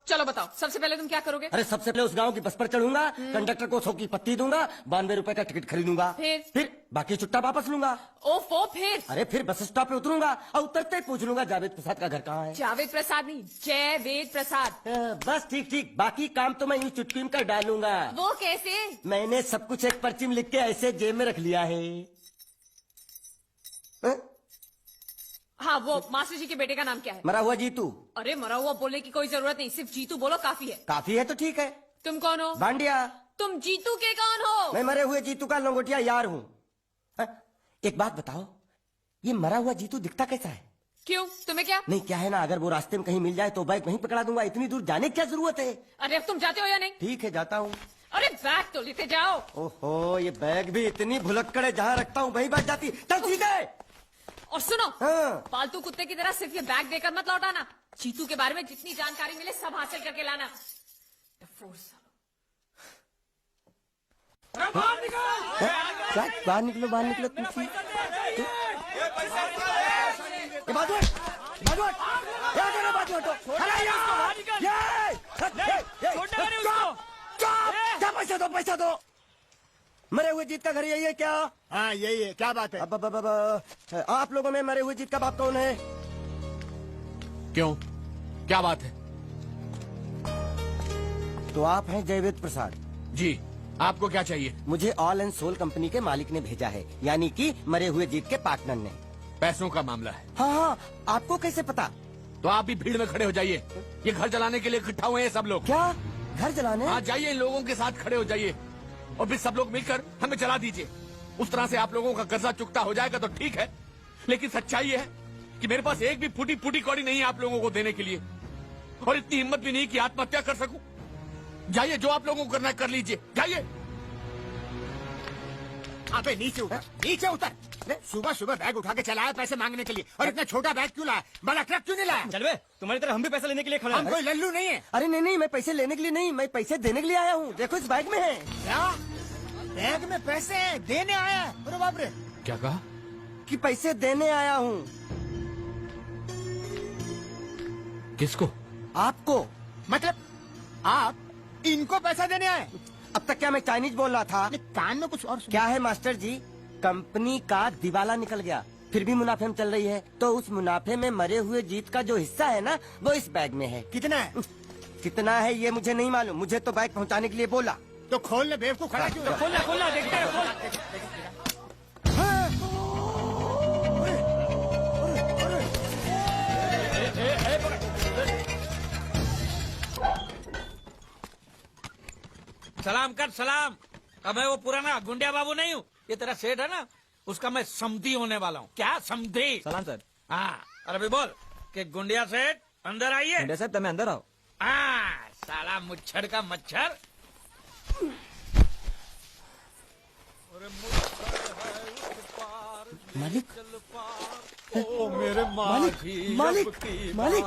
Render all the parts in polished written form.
चलो बताओ, सबसे पहले तुम क्या करोगे? अरे सबसे पहले उस गांव की बस पर चढ़ूंगा, कंडक्टर को 100 की पत्ती दूंगा, 92 रुपए का टिकट खरीदूंगा। फिर बाकी चुट्टा वापस लूंगा। ओफो, फिर? अरे फिर बस स्टॉप पे उतरूंगा और उतरते ही पूछ लूंगा जावेद प्रसाद का घर कहाँ है। जावेद प्रसाद नहीं, जयवेद प्रसाद। बस ठीक ठीक, बाकी काम तो मैं यूं चुटकी में कर डालूंगा। वो कैसे? मैंने सब कुछ एक पर्ची में लिख के ऐसे जेब में रख लिया है। हाँ, वो मास्टर जी के बेटे का नाम क्या है? मरा हुआ जीतू। अरे मरा हुआ बोलने की कोई जरूरत नहीं, सिर्फ जीतू बोलो काफी है। काफी है तो ठीक है। तुम कौन हो? बांडिया। तुम जीतू के कौन हो? मैं मरे हुए जीतू का लंगोटिया यार हूँ। एक बात बताओ, ये मरा हुआ जीतू दिखता कैसा है? क्यों, तुम्हें क्या? नहीं क्या है ना, अगर वो रास्ते में कहीं मिल जाए तो बाइक वहीं पकड़ा दूंगा, इतनी दूर जाने की क्या जरूरत है? अरे अब तुम जाते हो या नहीं? ठीक है जाता हूँ। अरे बैग तो लेते जाओ। ओहो, ये बैग भी इतनी भुलक्कड़ है, जहाँ रखता हूँ वहीं बैठ जाती। चल ठीक है। और सुनो, हाँ। पालतू कुत्ते की तरह सिर्फ ये बैग देकर मत लौटाना। जीतू के बारे में जितनी जानकारी मिले सब हासिल करके लाना। बाहर निकलो बाहर निकलो तुम। पैसा दो। मरे हुए जीत का घर यही है क्या? हाँ यही है। क्या बात है? अब आप लोगों में मरे हुए जीत का बाप कौन है? क्यों, क्या बात है? तो आप हैं जयवेद प्रसाद जी, आपको क्या चाहिए? मुझे ऑल एंड सोल कंपनी के मालिक ने भेजा है, यानी कि मरे हुए जीत के पार्टनर ने। पैसों का मामला है। हाँ हाँ, आपको कैसे पता? तो आप भी भीड़ में खड़े हो जाइए, ये घर जलाने के लिए इकट्ठा हुए हैं सब लोग। क्या घर जलाने? हाँ जाइए, इन लोगों के साथ खड़े हो जाइए और फिर सब लोग मिलकर हमें जला दीजिए। उस तरह से आप लोगों का कर्जा चुकता हो जाएगा तो ठीक है, लेकिन सच्चाई ये है कि मेरे पास एक भी फूटी फूटी कौड़ी नहीं है आप लोगों को देने के लिए, और इतनी हिम्मत भी नहीं कि आत्महत्या कर सकूं। जाइए, जो आप लोगों को करना है कर लीजिए, जाइए। अबे नीचे उतर, नीचे उतर। सुबह सुबह बैग उठा के चला है पैसे मांगने के लिए, और इतना छोटा बैग क्यों लाया? बड़ा ट्रक क्यों नहीं लाया? चल बे, तुम्हारी तरह हम भी पैसे लेने के लिए खड़े हैं। हम कोई लल्लू नहीं है। अरे नहीं नहीं, मैं पैसे लेने के लिए नहीं, मैं पैसे देने के लिए आया हूँ। देखो इस बैग में है। क्या बैग में पैसे देने आया? अरे बाप रे। क्या कहा? कि पैसे देने आया हूँ। किसको? आपको। मतलब आप इनको पैसा देने आए? अब तक क्या मैं चाइनीज बोल रहा था? कान में कुछ और क्या है मास्टर जी, कंपनी का दिवाला निकल गया, फिर भी मुनाफे में चल रही है, तो उस मुनाफे में मरे हुए जीत का जो हिस्सा है ना, वो इस बैग में है। कितना है? कितना है ये मुझे नहीं मालूम, मुझे तो बैग पहुंचाने के लिए बोला। तो खोल ले, बेवकूफ खड़ा क्यों? खोलना खोलना, देखते हैं, खोल। सलाम कर सलाम। अब मैं वो पुराना गुंडिया बाबू नहीं हूँ, ये तेरा सेठ है ना, उसका मैं समधी होने वाला हूँ। क्या समधी? सलाम सर। हाँ, और अभी बोल कि गुंडिया सेठ अंदर आइए। गुंडिया साहब તમે અંદર આવો। हाँ, साला मुच्छर का मच्छर। मालिक, ओ मेरे मालिक, मालिक, मालिक,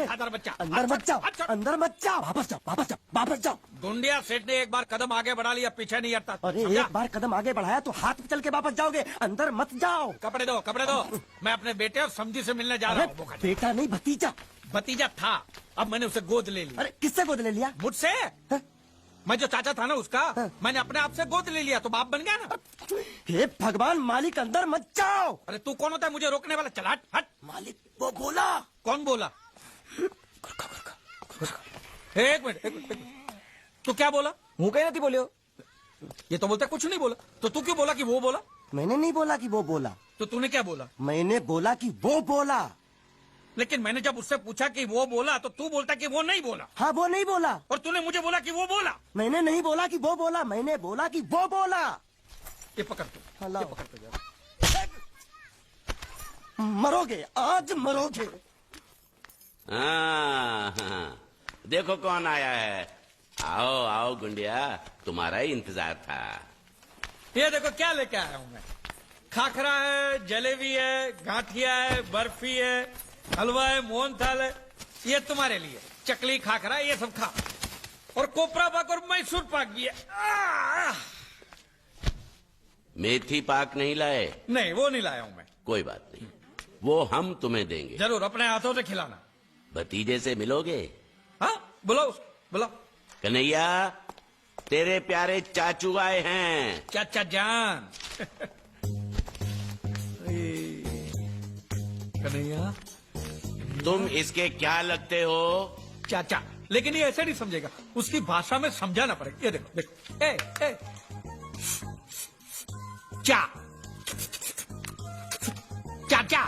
खादर बच्चा, अंदर मत जाओ, अंदर मत जाओ, वापस जाओ, वापस जाओ, वापस जाओ। गुंडिया सेठ ने एक बार कदम आगे बढ़ा लिया, पीछे नहीं हटता। अरे समझा? एक बार कदम आगे बढ़ाया तो हाथ पे चल के वापस जाओगे, अंदर मत जाओ। कपड़े दो, कपड़े दो। मैं अपने बेटे और समधी से मिलने जा रहा हूँ। अरे बेटा नहीं, भतीजा। भतीजा था, अब मैंने उसे गोद ले लिया। अरे किससे गोद ले लिया? मुझसे? मैं जो चाचा था ना उसका, मैंने अपने आप से गोद ले लिया तो बाप बन गया ना। हे भगवान, मालिक अंदर मत जाओ। अरे तू कौन होता है मुझे रोकने वाला? चल हट हट। मालिक वो बोला। कौन बोला? एक मिनट, एक मिनट। तू क्या बोला? હું કઈ નથી બોલ્યો। ये तो बोलता कुछ नहीं बोला, तो तू क्यों बोला कि वो बोला? मैंने नहीं बोला कि वो बोला, तो तूने क्या बोला? मैंने बोला कि वो बोला। लेकिन मैंने जब उससे पूछा कि वो बोला तो तू बोलता कि वो नहीं बोला, हाँ वो नहीं बोला। और तूने मुझे बोला कि वो बोला। मैंने नहीं बोला कि वो बोला, मैंने बोला कि वो बोला। ये पकड़ तू, अल्लाह। ये पकड़ तू जरा। मरोगे, आज मरोगे। हाँ, देखो कौन आया है। आओ आओ गुंडिया, तुम्हारा ही इंतजार था। ये देखो क्या लेके आया हूँ मैं। खाखरा है, जलेबी है, गांठिया है, बर्फी है, हलवा है, मोहनथाल है। ये तुम्हारे लिए चकली खाखरा, ये सब खा। और कोपरा पाक और मैसूर पाक भी है। मेथी पाक नहीं लाए? नहीं, वो नहीं लाया हूँ मैं। कोई बात नहीं, वो हम तुम्हें देंगे। जरूर, अपने हाथों से खिलाना। भतीजे से मिलोगे? हाँ, बुलाओ बुलाओ। कन्हैया, तेरे प्यारे चाचू आए हैं। चाचा जान। कन्हैया, तुम इसके क्या लगते हो? चाचा। लेकिन ये ऐसे नहीं समझेगा, उसकी भाषा में समझाना पड़ेगा। ये देखो देखो, ए चा चाचा,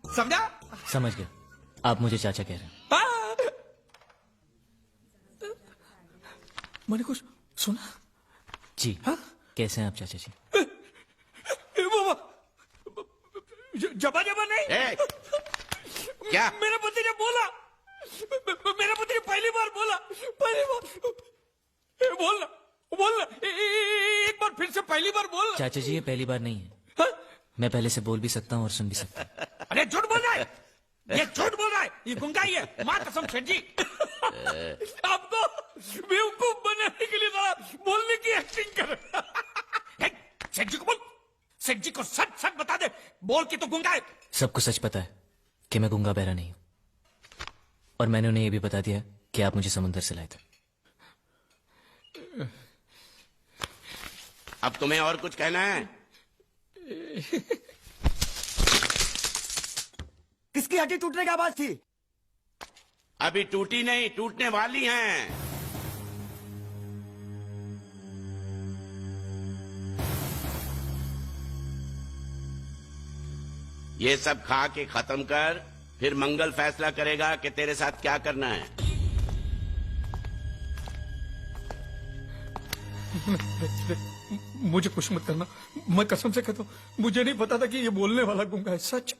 समझा? समझ गया, आप मुझे चाचा कह रहे हैं। मैंने कुछ सुना? जी। हाँ? कैसे हैं आप चाचा जी? जबा जबा नहीं। ए, क्या? मेरा भतीजा बोला, मेरा भतीजा पहली बार बोला, बोलना बोलना, एक बार फिर से पहली बार बोलना। चाचा जी, ये पहली बार नहीं है। हाँ? मैं पहले से बोल भी सकता हूँ और सुन भी सकता हूँ। अरे झूठ बोल रहा है, ये झूठ बोल रहा है, ये गुंगा ही है, माँ कसम सेठ जी। आपको बेवकूफ बनाने के लिए जरा बोलने की एक्टिंग कर। सेठ जी को बोल, सेठ जी को सच सच बता दे, बोल के तो गुंगा है। सबको सच पता है कि मैं गूंगा बहरा नहीं हूँ, और मैंने उन्हें ये भी बता दिया कि आप मुझे समुद्र से लाए थे। अब तुम्हें और कुछ कहना है? किसकी हड्डी टूटने की आवाज थी? अभी टूटी नहीं, टूटने वाली हैं। ये सब खा के खत्म कर, फिर मंगल फैसला करेगा कि तेरे साथ क्या करना है। मुझे कुछ मत करना, मैं कसम से कहता हूँ, मुझे नहीं पता था कि ये बोलने वाला गुंगा है। सच।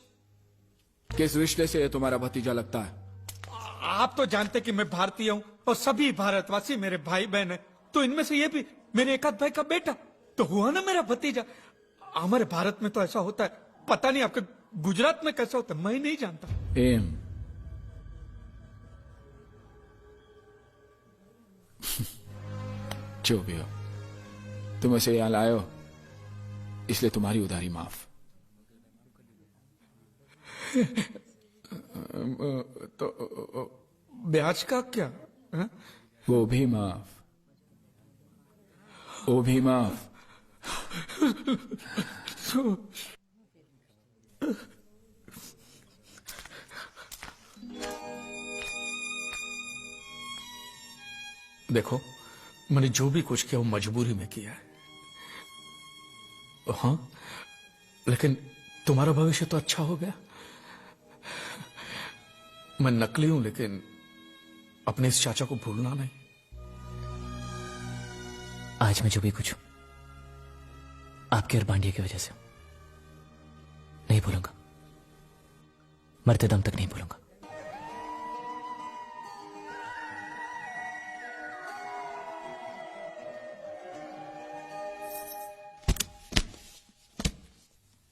किस रिश्ते से ये तुम्हारा भतीजा लगता है? आप तो जानते कि मैं भारतीय हूँ और सभी भारतवासी मेरे भाई बहन है, तो इनमें से ये भी मेरे एक आध भाई का बेटा तो हुआ ना मेरा भतीजा। हमारे भारत में तो ऐसा होता है, पता नहीं आपके गुजरात में कैसा होता है, मैं नहीं जानता। एम जो भी हो, तुम इसे यहां लाए हो, इसलिए तुम्हारी उधारी माफ। तो ब्याज का क्या है? वो भी माफ, वो भी माफ। देखो, मैंने जो भी कुछ किया वो मजबूरी में किया है। हाँ, लेकिन तुम्हारा भविष्य तो अच्छा हो गया। मैं नकली हूं, लेकिन अपने इस चाचा को भूलना नहीं। आज मैं जो भी कुछ हूं, आपके और बांडिया की वजह से नहीं भूलूंगा, मरते दम तक नहीं भूलूंगा।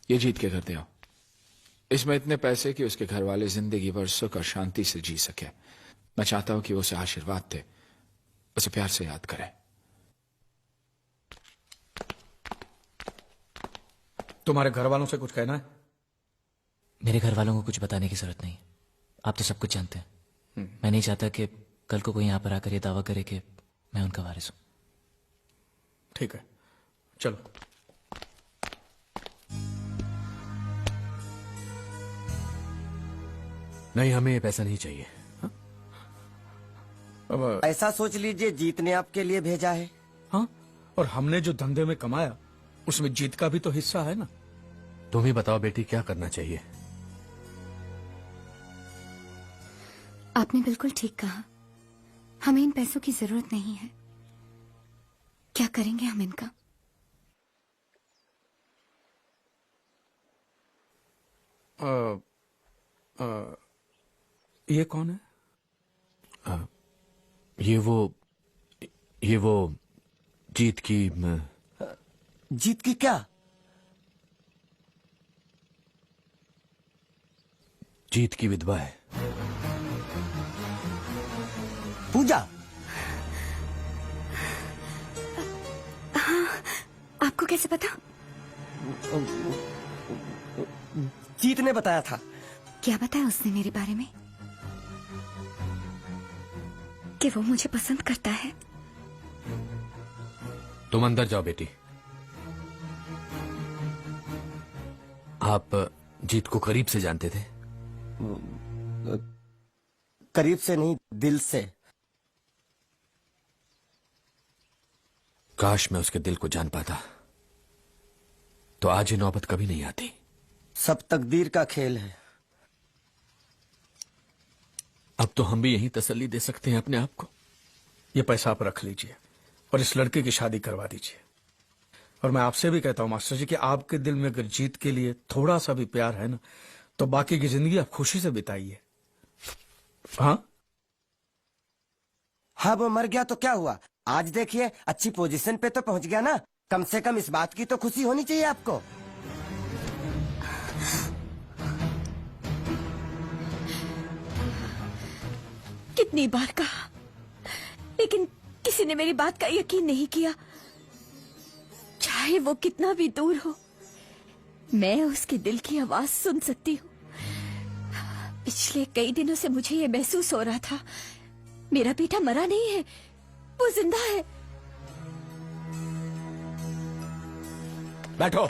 ये जीत के करते हो। इसमें इतने पैसे कि उसके घर वाले जिंदगी भर सुख और शांति से जी सके। मैं चाहता हूं कि वो उसे आशीर्वाद दे, उसे प्यार से याद करे। तुम्हारे घर वालों से कुछ कहना है? मेरे घर वालों को कुछ बताने की जरूरत नहीं, आप तो सब कुछ जानते हैं। मैं नहीं चाहता कि कल को कोई यहां पर आकर ये दावा करे कि मैं उनका वारिस हूं। ठीक है, चलो। नहीं, हमें ये पैसा नहीं चाहिए। अब ऐसा सोच लीजिए जीत ने आपके लिए भेजा है। हाँ, और हमने जो धंधे में कमाया उसमें जीत का भी तो हिस्सा है ना। तुम ही बताओ बेटी, क्या करना चाहिए? आपने बिल्कुल ठीक कहा, हमें इन पैसों की जरूरत नहीं है। क्या करेंगे हम इनका? ये कौन है? ये वो जीत की जीत की क्या? जीत की विधवा है। पूजा, आपको कैसे पता? जीत ने बताया था। क्या बताया उसने मेरे बारे में? कि वो मुझे पसंद करता है। तुम अंदर जाओ बेटी। आप जीत को करीब से जानते थे? करीब से नहीं, दिल से। काश मैं उसके दिल को जान पाता, तो आज ये नौबत कभी नहीं आती। सब तकदीर का खेल है। अब तो हम भी यही तसल्ली दे सकते हैं अपने आप को। ये पैसा आप रख लीजिए और इस लड़के की शादी करवा दीजिए। और मैं आपसे भी कहता हूं मास्टर जी कि आपके दिल में अगर जीत के लिए थोड़ा सा भी प्यार है ना, तो बाकी की जिंदगी आप खुशी से बिताइए। हाँ हाँ, वो मर गया तो क्या हुआ? आज देखिए अच्छी पोजीशन पे तो पहुंच गया ना। कम से कम इस बात की तो खुशी होनी चाहिए आपको। कितनी बार कहा, लेकिन किसी ने मेरी बात का यकीन नहीं किया। चाहे वो कितना भी दूर हो, मैं उसके दिल की आवाज सुन सकती हूँ। पिछले कई दिनों से मुझे ये महसूस हो रहा था, मेरा बेटा मरा नहीं है, वो जिंदा है। बैठो।